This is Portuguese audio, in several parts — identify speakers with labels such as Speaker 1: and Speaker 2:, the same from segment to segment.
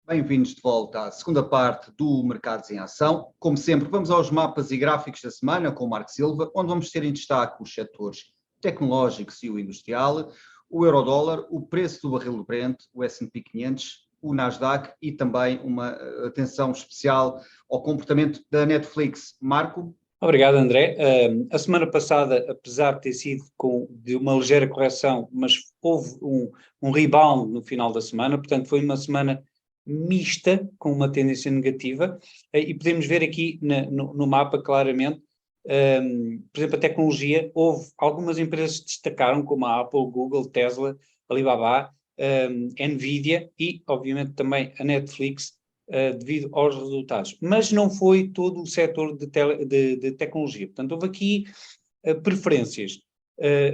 Speaker 1: Bem-vindos de volta à segunda parte do Mercados em Ação. Como sempre, vamos aos mapas e gráficos da semana com o Marco Silva, onde vamos ter em destaque os setores tecnológicos e o industrial, o euro-dólar, o preço do barril do Brent, o S&P 500, o Nasdaq e também uma atenção especial ao comportamento da Netflix. Marco?
Speaker 2: Obrigado, André. A semana passada, apesar de ter sido de uma ligeira correção, mas houve um rebound no final da semana, portanto foi uma semana mista, com uma tendência negativa, e podemos ver aqui no mapa claramente, por exemplo, a tecnologia, houve algumas empresas que destacaram, como a Apple, Google, Tesla, Alibaba, Nvidia e, obviamente, também a Netflix, devido aos resultados. Mas não foi todo o setor de tecnologia. Portanto, houve aqui preferências.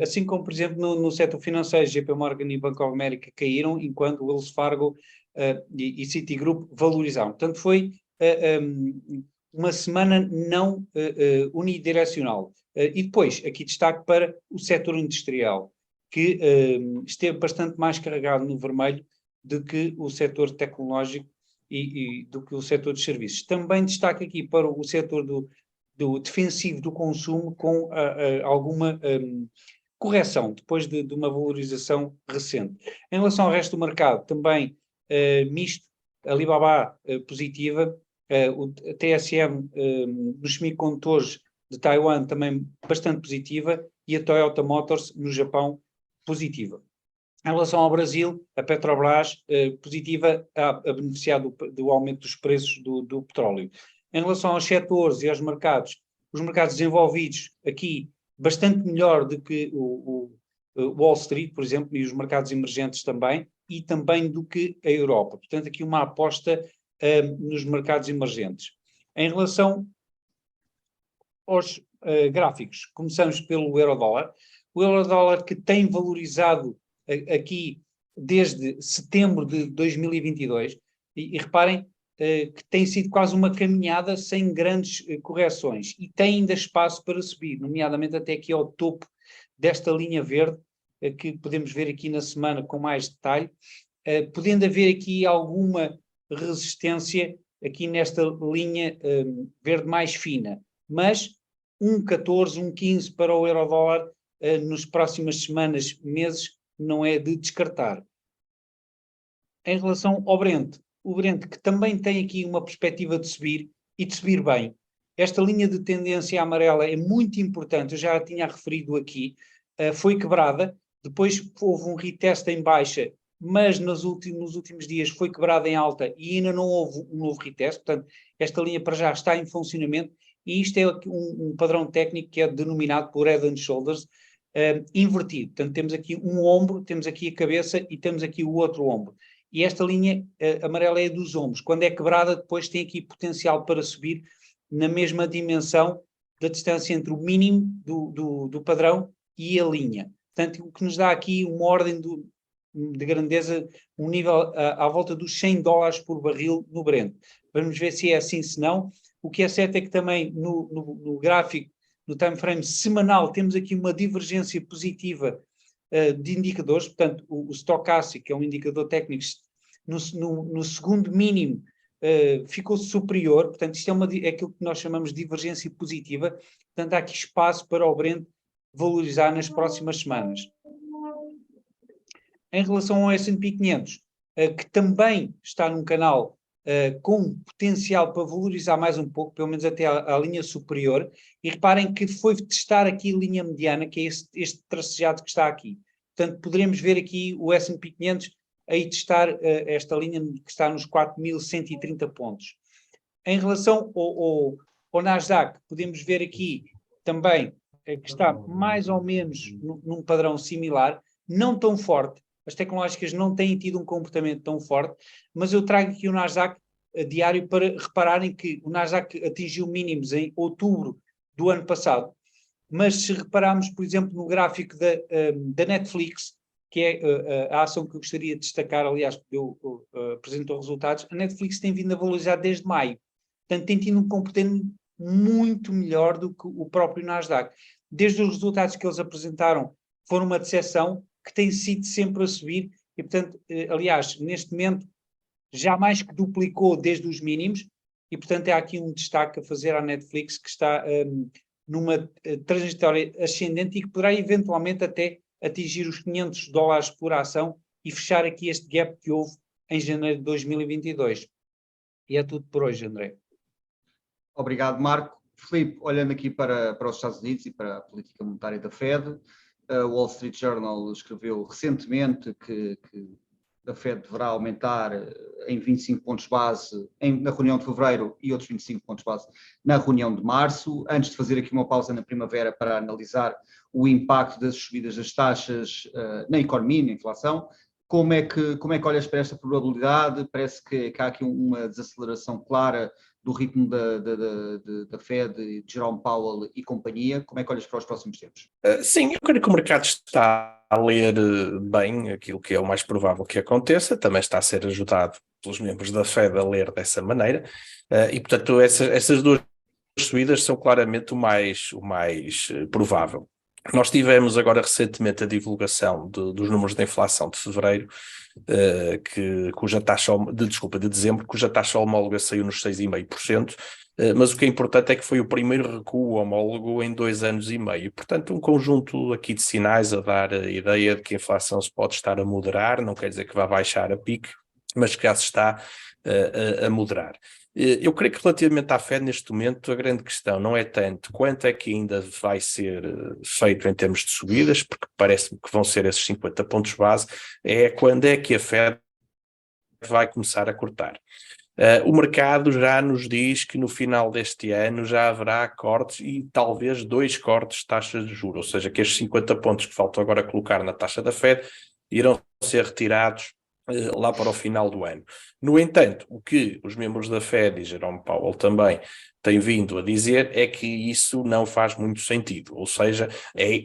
Speaker 2: Assim como, por exemplo, no setor financeiro, JP Morgan e Bank of America caíram, enquanto Wells Fargo e Citigroup valorizaram. Portanto, foi uma semana não unidirecional. E depois, aqui destaque para o setor industrial, que esteve bastante mais carregado no vermelho do que o setor tecnológico e do que o setor de serviços. Também destaque aqui para o setor do defensivo do consumo, com alguma correção, depois de uma valorização recente. Em relação ao resto do mercado, também misto, Alibaba positiva, o TSM nos semicondutores de Taiwan também bastante positiva, e a Toyota Motors no Japão positiva. Em relação ao Brasil, a Petrobras positiva a beneficiar do aumento dos preços do petróleo. Em relação aos setores e aos mercados, os mercados desenvolvidos aqui bastante melhor do que o Wall Street, por exemplo, e os mercados emergentes também, e também do que a Europa. Portanto, aqui uma aposta nos mercados emergentes. Em relação aos gráficos, começamos pelo euro-dólar. O euro-dólar, que tem valorizado aqui desde setembro de 2022, e reparem que tem sido quase uma caminhada sem grandes correções, e tem ainda espaço para subir, nomeadamente até aqui ao topo desta linha verde, que podemos ver aqui na semana com mais detalhe, podendo haver aqui alguma resistência aqui nesta linha verde mais fina, mas 1,14, 1,15 para o euro-dólar nas próximas semanas, meses, não é de descartar. Em relação ao Brent, o Brent, que também tem aqui uma perspectiva de subir, e de subir bem. Esta linha de tendência amarela é muito importante, eu já a tinha referido aqui, foi quebrada, depois houve um retest em baixa, mas nos últimos dias foi quebrada em alta e ainda não houve um novo retest. Portanto, esta linha para já está em funcionamento, e isto é um padrão técnico que é denominado por Head and Shoulders, invertido. Portanto, temos aqui um ombro, temos aqui a cabeça e temos aqui o outro ombro. E esta linha amarela é dos ombros. Quando é quebrada, depois tem aqui potencial para subir na mesma dimensão da distância entre o mínimo do padrão e a linha. Portanto, o que nos dá aqui uma ordem de grandeza, um nível à volta dos $100 por barril no Brent. Vamos ver se é assim, se não. O que é certo é que também no gráfico, no time frame semanal, temos aqui uma divergência positiva de indicadores. Portanto, o Stochastic, que é um indicador técnico, no segundo mínimo ficou superior. Portanto, isto é aquilo que nós chamamos de divergência positiva. Portanto, há aqui espaço para o Brent valorizar nas próximas semanas. Em relação ao S&P 500, que também está num canal com potencial para valorizar mais um pouco, pelo menos até à linha superior, e reparem que foi testar aqui a linha mediana, que é este tracejado que está aqui. Portanto, poderemos ver aqui o S&P 500 aí testar esta linha que está nos 4.130 pontos. Em relação ao Nasdaq, podemos ver aqui também que está mais ou menos num padrão similar, não tão forte. As tecnológicas não têm tido um comportamento tão forte, mas eu trago aqui o Nasdaq diário para repararem que o Nasdaq atingiu mínimos em outubro do ano passado, mas se repararmos, por exemplo, no gráfico da Netflix, que é a ação que eu gostaria de destacar, aliás, eu apresentou resultados, a Netflix tem vindo a valorizar desde maio. Portanto, tem tido um comportamento muito melhor do que o próprio Nasdaq. Desde os resultados que eles apresentaram, foram uma decepção, que tem sido sempre a subir, e portanto, aliás, neste momento, já mais que duplicou desde os mínimos, e portanto há aqui um destaque a fazer à Netflix, que está numa trajetória ascendente e que poderá eventualmente até atingir os $500 por ação e fechar aqui este gap que houve em janeiro de 2022. E é tudo por hoje, André.
Speaker 1: Obrigado, Marco. Filipe, olhando aqui para os Estados Unidos e para a política monetária da Fed, o Wall Street Journal escreveu recentemente que a Fed deverá aumentar em 25 pontos base na reunião de fevereiro e outros 25 pontos base na reunião de março, antes de fazer aqui uma pausa na primavera para analisar o impacto das subidas das taxas na economia e na inflação. Como é que olhas para esta probabilidade? Parece que há aqui uma desaceleração clara do ritmo da Fed, de Jerome Powell e companhia. Como é que olhas para os próximos tempos?
Speaker 3: Sim, eu creio que o mercado está a ler bem aquilo que é o mais provável que aconteça, também está a ser ajudado pelos membros da Fed a ler dessa maneira, e portanto essas duas subidas são claramente o mais provável. Nós tivemos agora recentemente a divulgação dos números da inflação de fevereiro, cuja taxa de dezembro, cuja taxa homóloga saiu nos 6,5%, mas o que é importante é que foi o primeiro recuo homólogo em 2 anos e meio. Portanto, um conjunto aqui de sinais a dar a ideia de que a inflação se pode estar a moderar, não quer dizer que vá baixar a pique, mas que já se está a moderar. Eu creio que relativamente à Fed neste momento a grande questão não é tanto quanto é que ainda vai ser feito em termos de subidas, porque parece-me que vão ser esses 50 pontos base, é quando é que a Fed vai começar a cortar. O mercado já nos diz que no final deste ano já haverá cortes e talvez 2 cortes de taxas de juros, ou seja, que estes 50 pontos que faltam agora colocar na taxa da Fed irão ser retirados lá para o final do ano. No entanto, o que os membros da Fed e Jerome Powell também têm vindo a dizer é que isso não faz muito sentido, ou seja,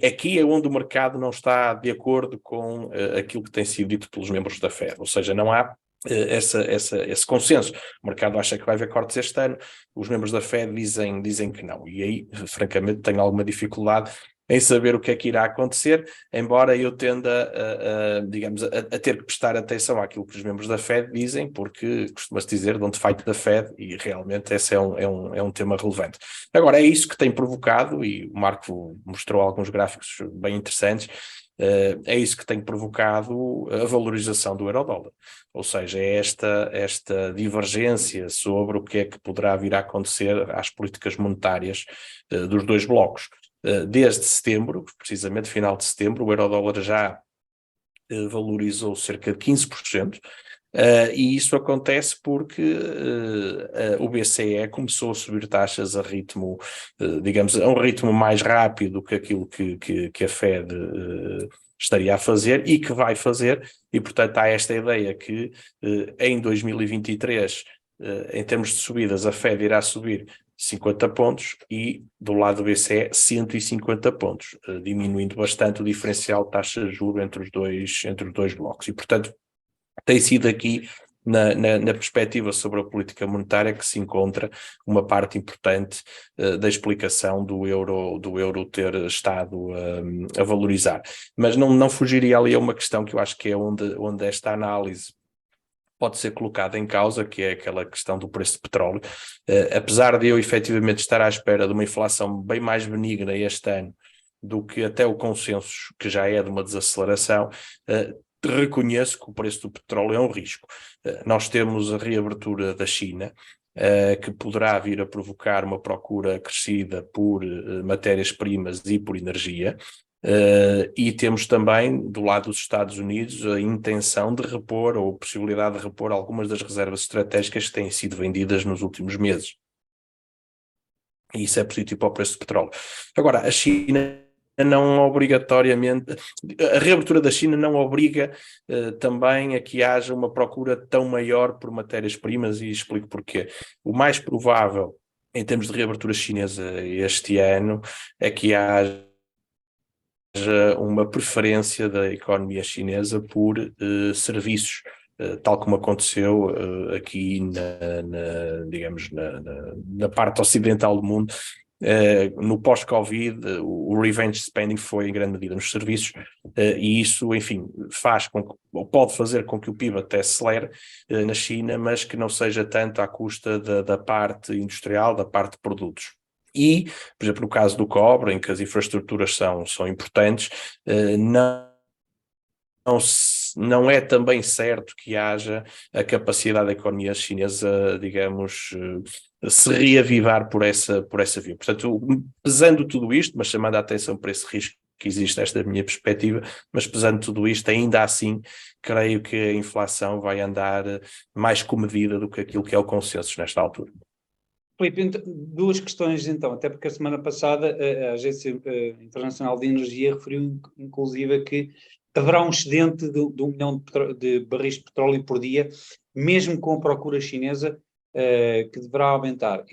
Speaker 3: aqui é onde o mercado não está de acordo com aquilo que tem sido dito pelos membros da Fed, ou seja, não há esse consenso. O mercado acha que vai haver cortes este ano, os membros da Fed dizem que não, e aí, francamente, tenho alguma dificuldade em saber o que é que irá acontecer, embora eu tenda a ter que prestar atenção àquilo que os membros da Fed dizem, porque costuma-se dizer don't fight the Fed, e realmente esse é um tema relevante. Agora, é isso que tem provocado, e o Marco mostrou alguns gráficos bem interessantes, é isso que tem provocado a valorização do euro-dólar, ou seja, é esta divergência sobre o que é que poderá vir a acontecer às políticas monetárias dos dois blocos. Desde setembro, precisamente final de setembro, o euro-dólar já valorizou cerca de 15%, e isso acontece porque o BCE começou a subir taxas a ritmo, digamos, a um ritmo mais rápido que aquilo que a Fed estaria a fazer e que vai fazer, e portanto há esta ideia que em 2023, em termos de subidas, a Fed irá subir 50 pontos e do lado do BCE 150 pontos, diminuindo bastante o diferencial de taxa de juros entre os dois blocos. E, portanto, tem sido aqui na perspectiva sobre a política monetária que se encontra uma parte importante da explicação do euro ter estado a valorizar. Mas não fugiria ali a uma questão que eu acho que é onde esta análise pode ser colocada em causa, que é aquela questão do preço de petróleo. Apesar de eu efetivamente estar à espera de uma inflação bem mais benigna este ano do que até o consenso, que já é de uma desaceleração, reconheço que o preço do petróleo é um risco. Nós temos a reabertura da China, que poderá vir a provocar uma procura acrescida por matérias-primas e por energia. E temos também, do lado dos Estados Unidos, a intenção de repor, ou a possibilidade de repor, algumas das reservas estratégicas que têm sido vendidas nos últimos meses. E isso é positivo para o preço do petróleo. Agora, a China não obrigatoriamente, a reabertura da China não obriga também a que haja uma procura tão maior por matérias-primas, e explico porquê. O mais provável, em termos de reabertura chinesa este ano, é que haja uma preferência da economia chinesa por serviços, tal como aconteceu aqui digamos, na parte ocidental do mundo, no pós-Covid, o revenge spending foi em grande medida nos serviços, e isso, enfim, ou pode fazer com que o PIB até acelere na China, mas que não seja tanto à custa da parte industrial, da parte de produtos. E, por exemplo, no caso do cobre, em que as infraestruturas são importantes, não é também certo que haja a capacidade da economia chinesa, digamos, se reavivar por essa via. Portanto, pesando tudo isto, mas chamando a atenção para esse risco que existe, esta é a minha perspectiva, mas pesando tudo isto, ainda assim, creio que a inflação vai andar mais comedida do que aquilo que é o consenso nesta altura.
Speaker 2: Filipe, duas questões então, até porque a semana passada a Agência Internacional de Energia referiu inclusive que haverá um excedente de 1 milhão de barris de petróleo por dia, mesmo com a procura chinesa, que deverá aumentar.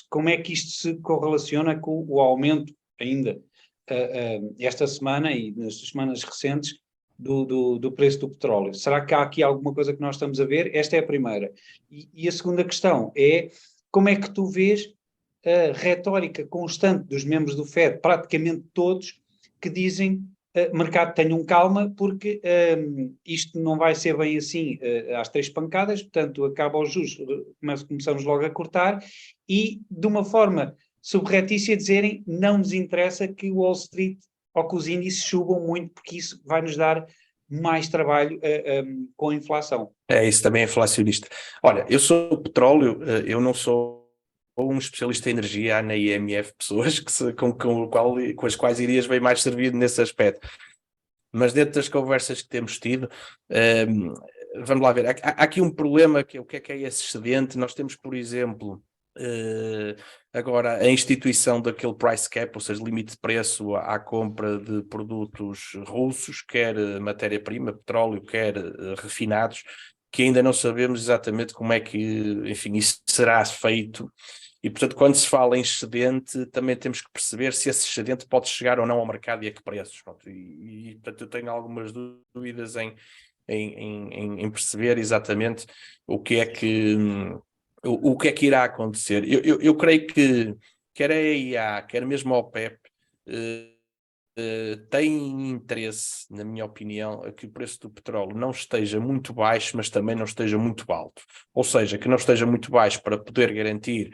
Speaker 2: Como é que isto se correlaciona com o aumento ainda esta semana e nas semanas recentes do preço do petróleo? Será que há aqui alguma coisa que nós estamos a ver? Esta é a primeira. E a segunda questão é: como é que tu vês a retórica constante dos membros do FED, praticamente todos, que dizem mercado, tenham calma, porque isto não vai ser bem assim às 3 pancadas, portanto acaba os juros, começamos logo a cortar, e de uma forma subreptícia dizerem não nos interessa que o Wall Street ou que os índices subam muito, porque isso vai nos dar mais trabalho com a inflação.
Speaker 3: Isso também é inflacionista. Olha, eu sou petróleo, eu não sou um especialista em energia. Há na IMF pessoas com as quais irias bem mais servido nesse aspecto. Mas dentro das conversas que temos tido, vamos lá ver, há aqui um problema, que é o que é esse excedente. Nós temos, por exemplo, agora a instituição daquele price cap, ou seja, limite de preço à compra de produtos russos, quer matéria-prima, petróleo, quer refinados, que ainda não sabemos exatamente como é que, enfim, isso será feito. E, portanto, quando se fala em excedente, também temos que perceber se esse excedente pode chegar ou não ao mercado e a que preços. Portanto, eu tenho algumas dúvidas em perceber exatamente o que é que irá acontecer. Eu creio que quer a EIA, quer mesmo a OPEP, tem interesse, na minha opinião, a que o preço do petróleo não esteja muito baixo, mas também não esteja muito alto. Ou seja, que não esteja muito baixo para poder garantir,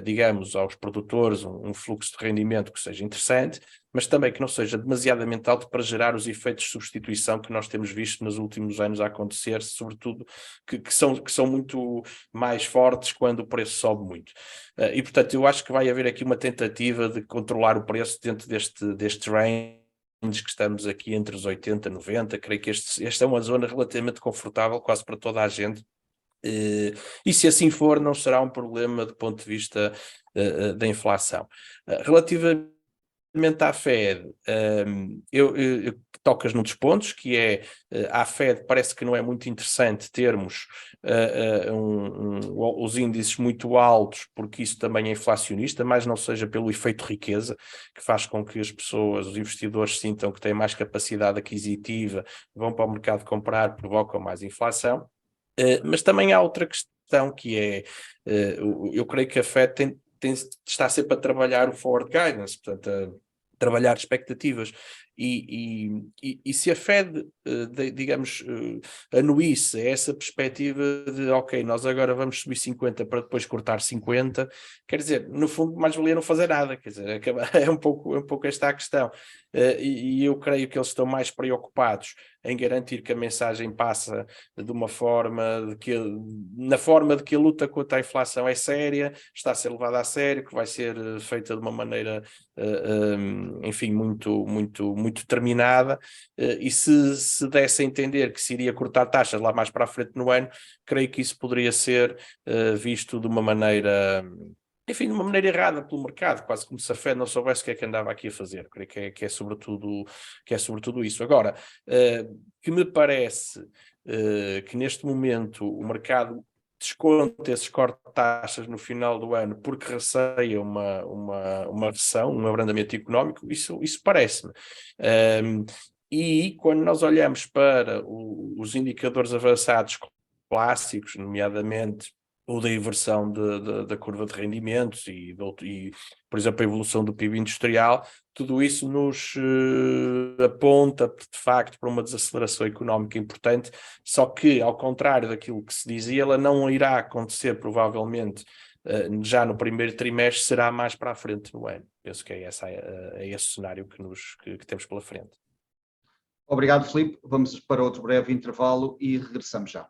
Speaker 3: digamos, aos produtores um fluxo de rendimento que seja interessante, mas também que não seja demasiadamente alto para gerar os efeitos de substituição que nós temos visto nos últimos anos a acontecer, sobretudo que são muito mais fortes quando o preço sobe muito. E, portanto, eu acho que vai haver aqui uma tentativa de controlar o preço dentro deste range que estamos aqui entre os 80 e 90. Creio que esta é uma zona relativamente confortável quase para toda a gente. E se assim for, não será um problema do ponto de vista da inflação. Relativamente à Fed, eu tocas num dos pontos, que é à Fed parece que não é muito interessante termos os índices muito altos, porque isso também é inflacionista, mas não seja pelo efeito riqueza, que faz com que as pessoas, os investidores, sintam que têm mais capacidade aquisitiva, vão para o mercado comprar, provocam mais inflação. Mas também há outra questão, que é, eu creio que a Fed está sempre a trabalhar o forward guidance, portanto, a trabalhar expectativas, e se a Fed, digamos, anuísse essa perspectiva de, ok, nós agora vamos subir 50 para depois cortar 50, quer dizer, no fundo mais valia não fazer nada, quer dizer, é um pouco esta a questão, e eu creio que eles estão mais preocupados em garantir que a mensagem passa de uma forma na forma de que a luta contra a inflação é séria, está a ser levada a sério, que vai ser feita de uma maneira, enfim, muito determinada, e se desse a entender que se iria cortar taxas lá mais para a frente no ano, creio que isso poderia ser visto de uma maneira, enfim, de uma maneira errada pelo mercado, quase como se a Fed não soubesse o que é que andava aqui a fazer. Creio que é sobretudo isso. Agora, que me parece que neste momento o mercado desconta esses cortes de taxas no final do ano porque receia uma recessão, um abrandamento económico, isso parece-me. E quando nós olhamos para os indicadores avançados clássicos, nomeadamente ou da inversão da curva de rendimentos por exemplo, a evolução do PIB industrial, tudo isso nos aponta, de facto, para uma desaceleração económica importante, só que, ao contrário daquilo que se dizia, ela não irá acontecer, provavelmente, já no primeiro trimestre, será mais para a frente no ano. Penso que é esse cenário que temos pela frente.
Speaker 1: Obrigado, Filipe. Vamos para outro breve intervalo e regressamos já.